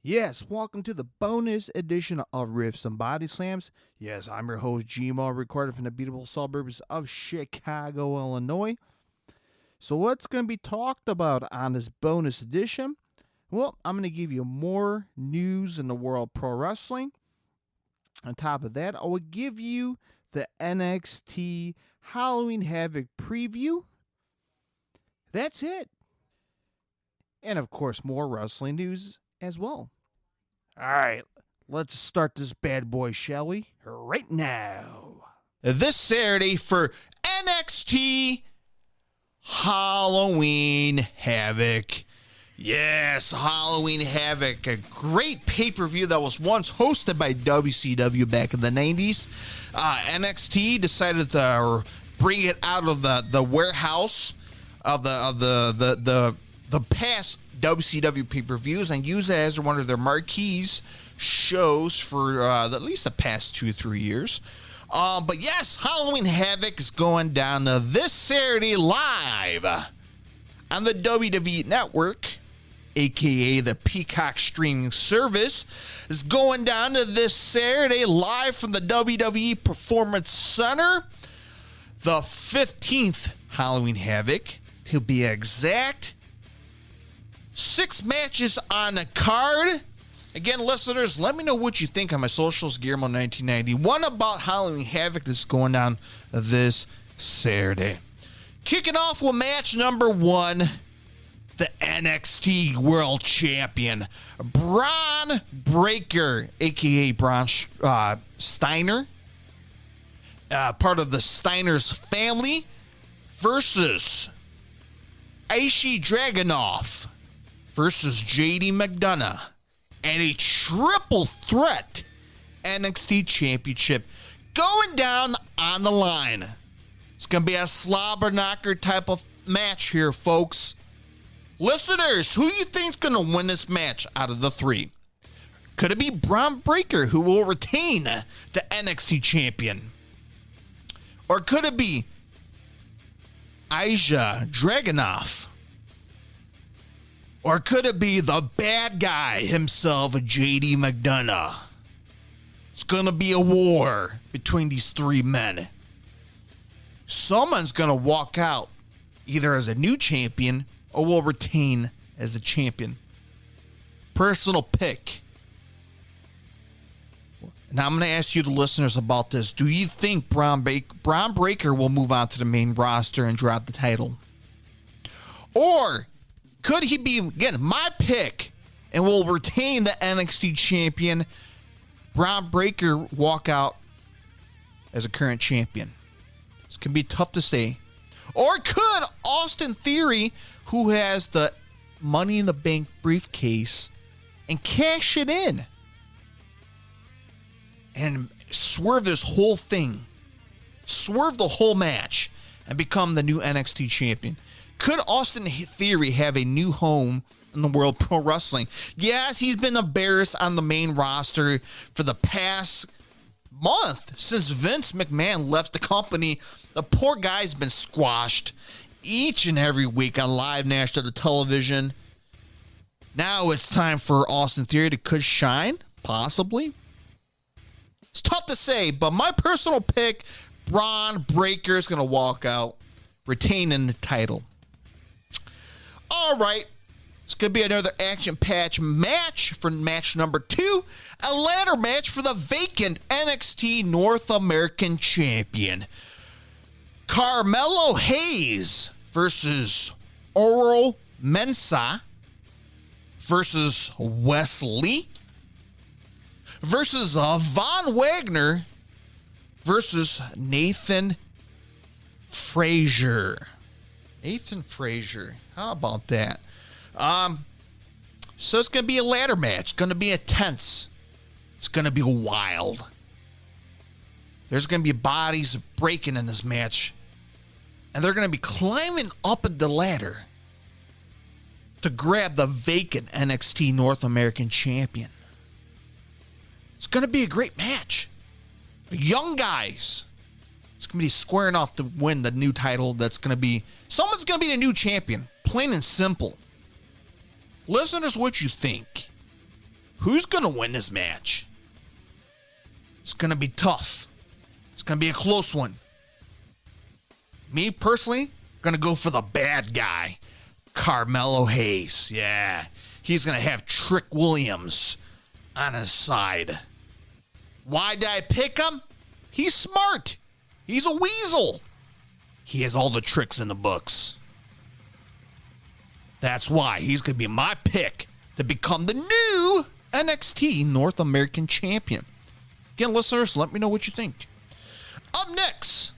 Yes, welcome to the bonus edition of Riffs and Body Slams. Yes, I'm your host, G-Mo, recorded from the beautiful suburbs of Chicago, Illinois. So what's going to be talked about on this bonus edition? Well, I'm going to give you more news in the world of pro wrestling. On top of that, I will give you the NXT Halloween Havoc preview. That's it. And of course, more wrestling news as well. All right, let's start this bad boy, shall we? Right now. This Saturday for NXT Halloween Havoc. Yes, Halloween Havoc, a great pay-per-view that was once hosted by WCW back in the 90s. NXT decided to bring it out of the warehouse of the past WCW pay-per-views and use it as one of their marquees shows for at least the past 2-3 years. But yes, Halloween Havoc is going down this Saturday live on the WWE Network, aka the Peacock streaming service. Is going down to this Saturday live from the WWE Performance Center. The 15th Halloween Havoc, to be exact. 6 matches on the card. Again, listeners, let me know what you think on my socials, Guillermo1991, about Halloween Havoc that's going down this Saturday. Kicking off with match number 1, the NXT World Champion, Braun Breaker, a.k.a. Braun Steiner, part of the Steiner's family, versus Aishi Dragunov versus JD McDonough, and a triple threat NXT Championship going down on the line. It's going to be a slobber knocker type of match here, folks. Listeners, who do you think's going to win this match out of the 3? Could it be Braun Breaker, who will retain the NXT Champion? Or could it be Aishi Dragunov? Or could it be the bad guy himself, JD McDonough? It's going to be a war between these 3 men. Someone's going to walk out either as a new champion or will retain as the champion. Personal pick. Now I'm going to ask you, the listeners, about this. Do you think Braun Breaker will move on to the main roster and drop the title? Or could he be, again, my pick, and will retain the NXT champion, Braun Breaker walk out as a current champion? This can be tough to say. Or could Austin Theory, who has the Money in the Bank briefcase, and cash it in and swerve this whole thing, swerve the whole match, and become the new NXT champion? Could Austin Theory have a new home in the world of pro wrestling? Yes, he's been embarrassed on the main roster for the past month since Vince McMahon left the company. The poor guy's been squashed each and every week on live national television. Now it's time for Austin Theory to could shine, possibly. It's tough to say, but my personal pick, Braun Breaker, is going to walk out retaining the title. All right, it's going to be another action-packed match for match number 2, a ladder match for the vacant NXT North American Champion. Carmelo Hayes versus Oro Mensah versus Wesley versus Von Wagner versus Nathan Frazier. Nathan Frazier. How about that? So it's going to be a ladder match. It's going to be intense. It's going to be wild. There's going to be bodies breaking in this match. And they're going to be climbing up the ladder to grab the vacant NXT North American Champion. It's going to be a great match. Young guys. It's going to be squaring off to win the new title. That's going to be, someone's going to be the new champion. Plain and simple. Listeners, what you think? Who's going to win this match? It's going to be tough. It's going to be a close one. Me, personally, going to go for the bad guy, Carmelo Hayes. Yeah, he's going to have Trick Williams on his side. Why did I pick him? He's smart. He's a weasel. He has all the tricks in the books. That's why he's going to be my pick to become the new NXT North American Champion. Again, listeners, let me know what you think. Up next,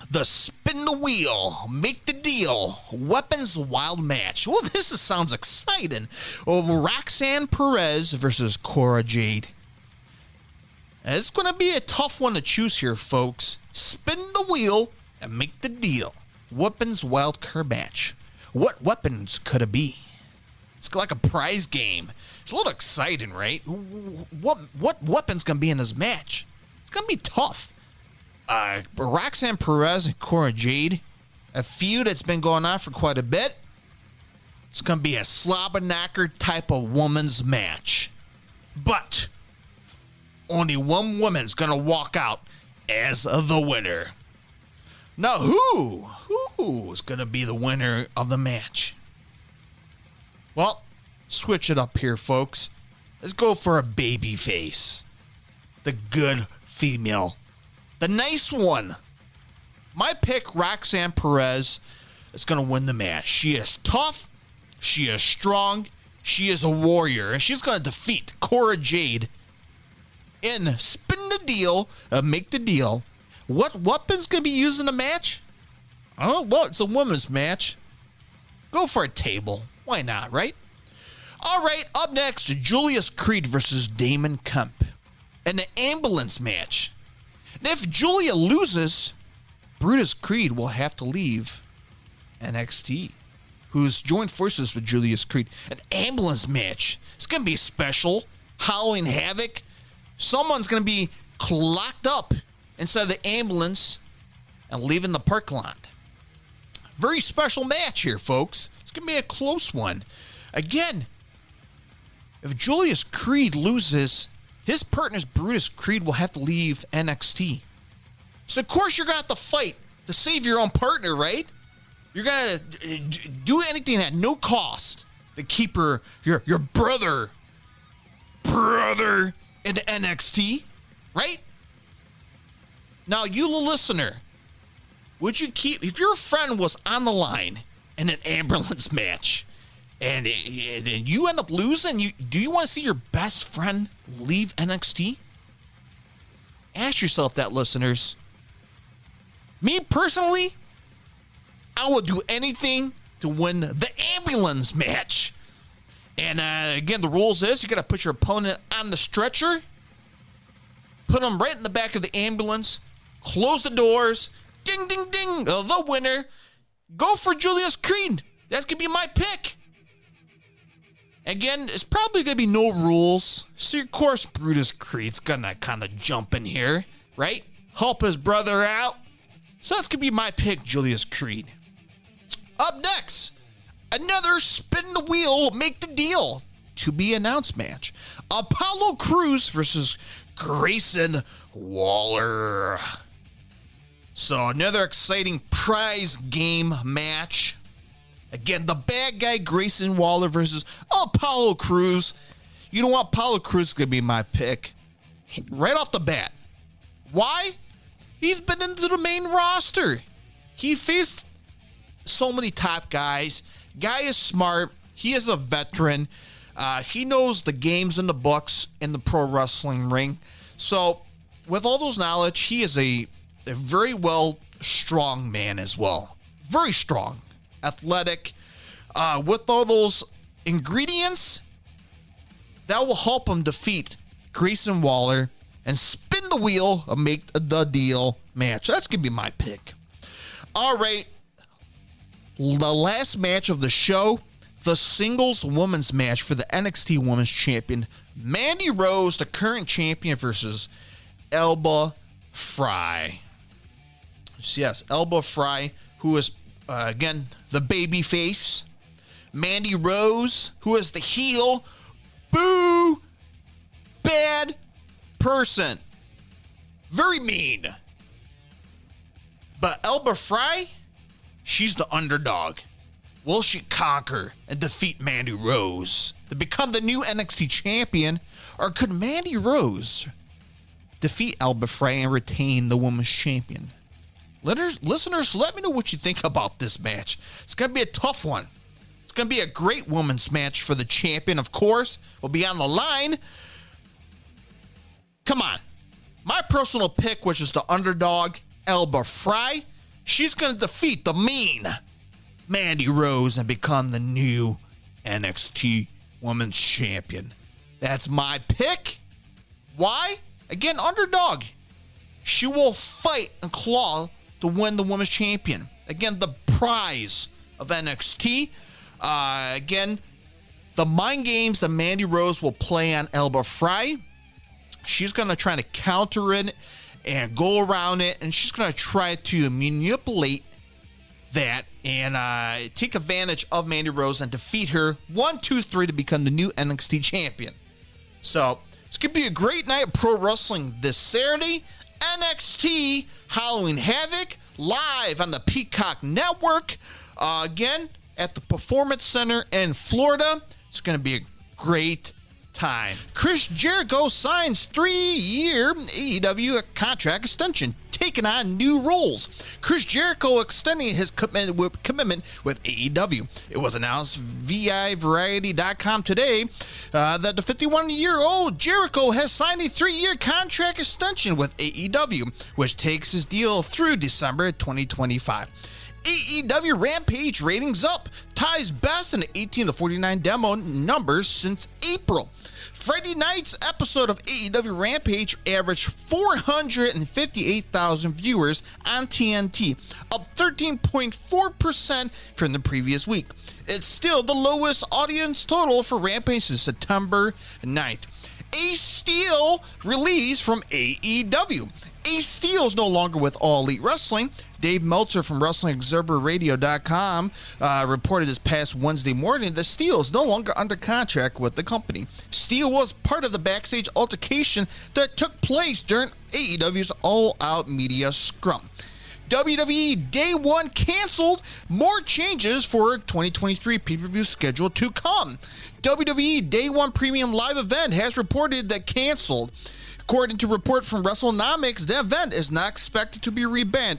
the Spin the Wheel, Make the Deal, Weapons Wild match. Well, sounds exciting. Roxanne Perez versus Cora Jade. It's going to be a tough one to choose here, folks. Spin the wheel and make the deal. Weapons Wild Card match. What weapons could it be? It's like a prize game. It's a little exciting, right? What weapon's going to be in this match? It's going to be tough. Roxanne Perez and Cora Jade, a feud that's been going on for quite a bit. It's going to be a slobber knocker type of woman's match. But only one woman's going to walk out as the winner. Now, who's going to be the winner of the match? Well, switch it up here, folks. Let's go for a baby face. The good female. The nice one. My pick, Roxanne Perez, is going to win the match. She is tough. She is strong. She is a warrior. And she's going to defeat Cora Jade in Spin the Deal, Make the Deal. What weapon's going to be used in the match? Oh, well, it's a women's match. Go for a table. Why not, right? All right, up next, Julius Creed versus Damon Kemp in the ambulance match. And if Julia loses, Brutus Creed will have to leave NXT, who's joined forces with Julius Creed. An ambulance match. It's going to be special. Halloween Havoc. Someone's going to be locked up inside of the ambulance and leaving the park lot. Very special match here, folks. It's going to be a close one. Again, if Julius Creed loses, his partner Brutus Creed will have to leave NXT. So, of course, you're going to have to fight to save your own partner, right? You're going to do anything at no cost to keep your brother into NXT, right? Now, you, the listener, would you keep, if your friend was on the line in an ambulance match and you end up losing, do you want to see your best friend leave NXT? Ask yourself that, listeners. Me, personally, I will do anything to win the ambulance match. And again, the rules is you got to put your opponent on the stretcher, put them right in the back of the ambulance, close the doors, ding, ding, ding, the winner. Go for Julius Creed. That's going to be my pick. Again, it's probably going to be no rules. So, of course, Brutus Creed's going to kind of jump in here, right? Help his brother out. So that's going to be my pick, Julius Creed. Up next, another Spin the Wheel, Make the Deal to be announced match. Apollo Crews versus Grayson Waller. So another exciting prize game match. Again, the bad guy Grayson Waller versus Apollo Crews. You know what? Apollo Crews is going to be my pick right off the bat. Why? He's been into the main roster. He faced so many top guys. Guy is smart. He is a veteran. He knows the games and the books in the pro wrestling ring. So, with all those knowledge, he is a very well strong man as well. Very strong, athletic. With all those ingredients, that will help him defeat Grayson Waller and spin the wheel and make the deal match. That's going to be my pick. All right. The last match of the show, the singles women's match for the NXT Women's Champion, Mandy Rose, the current champion, versus Elba Fry. Yes, Elba Fry, who is, again, the baby face. Mandy Rose, who is the heel. Boo! person. Very mean. But Elba Fry, she's the underdog. Will she conquer and defeat Mandy Rose to become the new NXT champion? Or could Mandy Rose defeat Elba Fry and retain the women's champion? Listeners, let me know what you think about this match. It's going to be a tough one. It's going to be a great women's match for the champion, of course. Will be on the line. Come on. My personal pick, which is the underdog, Elba Fry. She's going to defeat the mean Mandy Rose and become the new NXT Women's Champion. That's my pick. Why? Again, underdog. She will fight and claw to win the Women's Champion. Again, the prize of NXT. Again, the mind games that Mandy Rose will play on Elba Fry. She's going to try to counter it and go around it, and she's going to try to manipulate that and take advantage of Mandy Rose and defeat her 1, 2, 3 to become the new NXT champion. So it's going to be a great night of pro wrestling this Saturday. NXT Halloween Havoc live on the Peacock Network. Again, at the Performance Center in Florida. It's going to be a great time. Chris Jericho signs 3-year AEW contract extension, taking on new roles. Chris Jericho extending his commitment with AEW. It was announced via Variety.com today that the 51-year-old Jericho has signed a 3-year contract extension with AEW, which takes his deal through December 2025. AEW Rampage ratings up, ties best in the 18 to 49 demo numbers since April. Friday night's episode of AEW Rampage averaged 458,000 viewers on TNT, up 13.4% from the previous week. It's still the lowest audience total for Rampage since September 9th. Ace Steel release from AEW. Ace Steel is no longer with All Elite Wrestling. Dave Meltzer from WrestlingObserverRadio.com reported this past Wednesday morning that Steel is no longer under contract with the company. Steel was part of the backstage altercation that took place during AEW's All Out Media Scrum. WWE Day 1 canceled. More changes for 2023 pay-per-view schedule to come. WWE Day 1 Premium Live event has reported that canceled. According to a report from WrestleNomics, the event is not expected to be rebranded,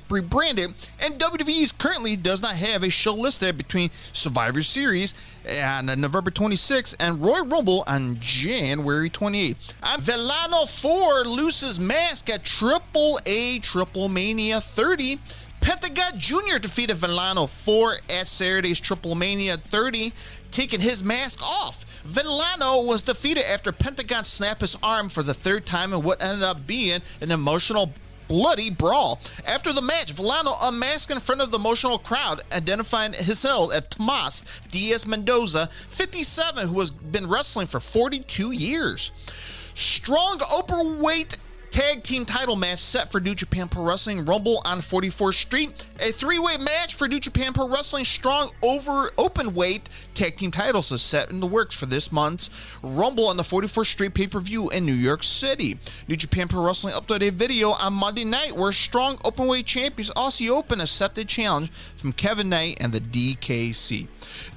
and WWE currently does not have a show listed between Survivor Series on November 26th and Royal Rumble on January 28th. Villano 4 loses mask at Triple Mania 30. Pentagon Jr. defeated Villano 4 at Saturday's Triple Mania 30, taking his mask off. Villano was defeated after Pentagon snapped his arm for the third time in what ended up being an emotional, bloody brawl. After the match, Villano unmasked in front of the emotional crowd, identifying himself as Tomas Diaz Mendoza, 57, who has been wrestling for 42 years. Strong openweight tag team title match set for New Japan Pro Wrestling Rumble on 44th Street. A 3-way match for New Japan Pro Wrestling Strong openweight tag team titles is set in the works for this month's Rumble on the 44th Street pay-per-view in New York City. New Japan Pro Wrestling uploaded a video on Monday night where Strong openweight champions Aussie Open accepted challenge from Kevin Knight and the DKC.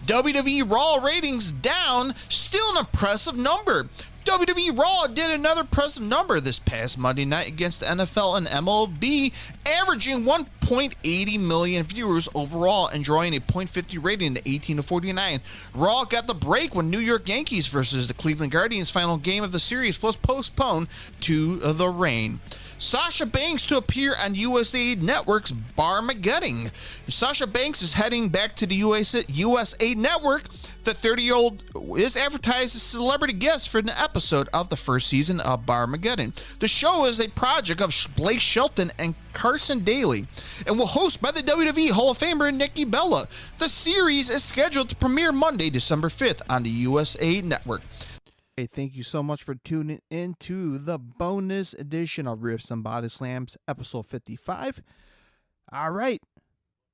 WWE Raw ratings down, still an impressive number. WWE Raw did another impressive number this past Monday night against the NFL and MLB, averaging 1.80 million viewers overall and drawing a .50 rating in the 18 to 49. Raw got the break when New York Yankees versus the Cleveland Guardians final game of the series was postponed to the rain. Sasha Banks to appear on USA Network's Barmageddon. Sasha Banks is heading back to the USA Network. The 30-year-old is advertised as a celebrity guest for an episode of the first season of Barmageddon. The show is a project of Blake Shelton and Carson Daly and will host by the WWE Hall of Famer Nikki Bella. The series is scheduled to premiere Monday, December 5th on the USA Network. Hey, thank you so much for tuning into the bonus edition of Riffs and Body Slams, episode 55. All right.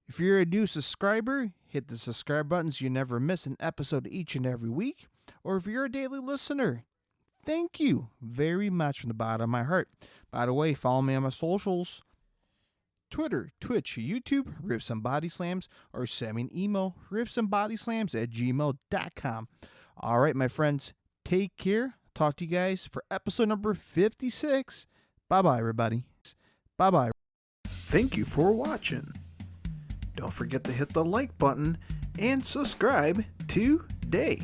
If you're a new subscriber, hit the subscribe button so you never miss an episode each and every week. Or if you're a daily listener, thank you very much from the bottom of my heart. By the way, follow me on my socials. Twitter, Twitch, YouTube, Riffs and Body Slams, or send me an email, riffsandbodyslams@gmail.com. All right, my friends, take care. Talk to you guys for episode number 56. Bye-bye, everybody. Bye-bye. Thank you for watching. Don't forget to hit the like button and subscribe today.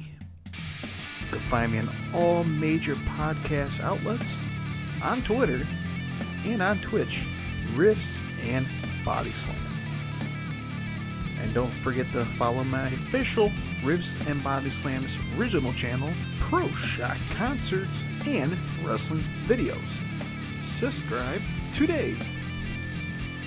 You can find me on all major podcast outlets, on Twitter, and on Twitch, Riffs and Body Slams. And don't forget to follow my official Riffs and Body Slams original channel, Pro Shot Concerts and Wrestling Videos. Subscribe today.